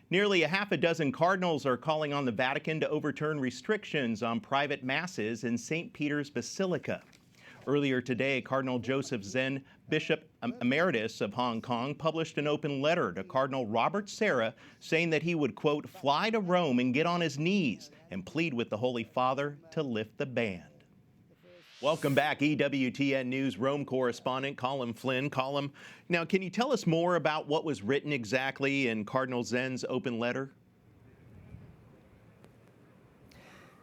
Nearly a half a dozen cardinals are calling on the Vatican to overturn restrictions on private masses in St. Peter's Basilica. Earlier today, Cardinal Joseph Zen, Bishop Emeritus of Hong Kong, published an open letter to Cardinal Robert Sarah saying that he would, quote, fly to Rome and get on his knees and plead with the Holy Father to lift the ban. Welcome back, EWTN News Rome correspondent Colm Flynn. Colm, now can you tell us more about what was written exactly in Cardinal Zen's open letter?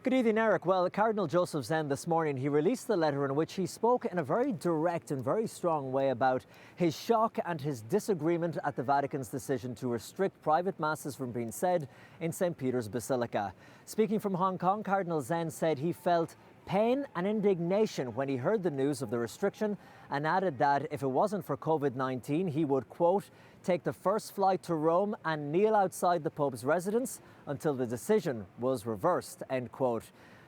Good evening, Eric. Well, Cardinal Joseph Zen this morning, he released the letter in which he spoke in a very direct and very strong way about his shock and his disagreement at the Vatican's decision to restrict private masses from being said in St. Peter's Basilica. Speaking from Hong Kong, Cardinal Zen said he felt pain and indignation when he heard the news of the restriction and added that if it wasn't for COVID-19, he would, quote, take the first flight to Rome and kneel outside the Pope's residence until the decision was reversed, end quote.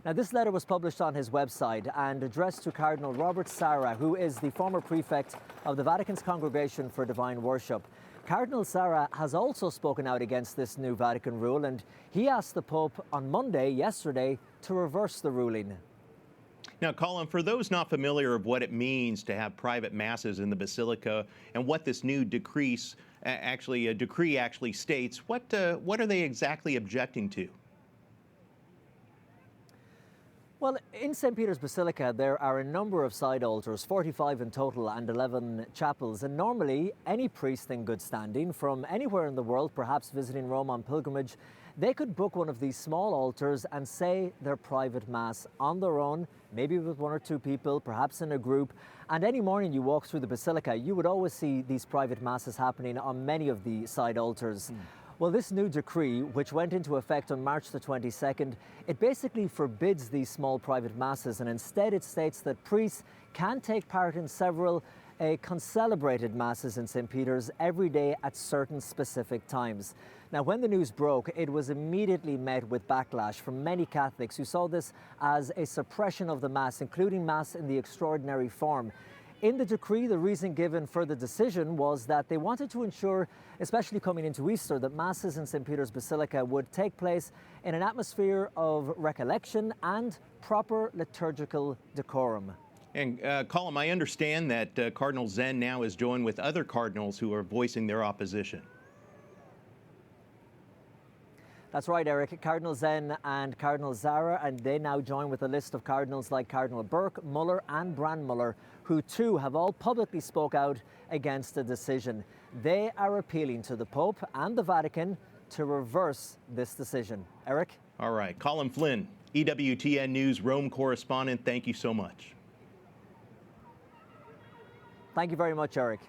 Now, this letter was published on his website and addressed to Cardinal Robert Sarah, who is the former prefect of the Vatican's Congregation for Divine Worship. Cardinal Sarah has also spoken out against this new Vatican rule, and he asked the Pope on Monday, yesterday, to reverse the ruling. Now, Colm, for those not familiar of what it means to have private masses in the Basilica and what this new decree actually states, what are they exactly objecting to? Well, in St. Peter's Basilica, there are a number of side altars, 45 in total, and 11 chapels. And normally, any priest in good standing from anywhere in the world, perhaps visiting Rome on pilgrimage, they could book one of these small altars and say their private mass on their own, maybe with one or two people, perhaps in a group. And any morning you walk through the Basilica, you would always see these private masses happening on many of the side altars. Well, this new decree, which went into effect on March the 22nd, it basically forbids these small private masses, and instead it states that priests can take part in several concelebrated masses in St. Peter's every day at certain specific times. Now, when the news broke, it was immediately met with backlash from many Catholics who saw this as a suppression of the Mass, including Mass in the extraordinary form. In the decree, the reason given for the decision was that they wanted to ensure, especially coming into Easter, that Masses in St. Peter's Basilica would take place in an atmosphere of recollection and proper liturgical decorum. And Colm, I understand that Cardinal Zen now is joined with other cardinals who are voicing their opposition. That's right, Eric. Cardinal Zen and Cardinal Sarah, and they now join with a list of cardinals like Cardinal Burke, Muller and Brandmueller, who too have all publicly spoke out against the decision. They are appealing to the Pope and the Vatican to reverse this decision. Eric? All right. Colm Flynn, EWTN News Rome correspondent, thank you so much. Thank you very much, Eric.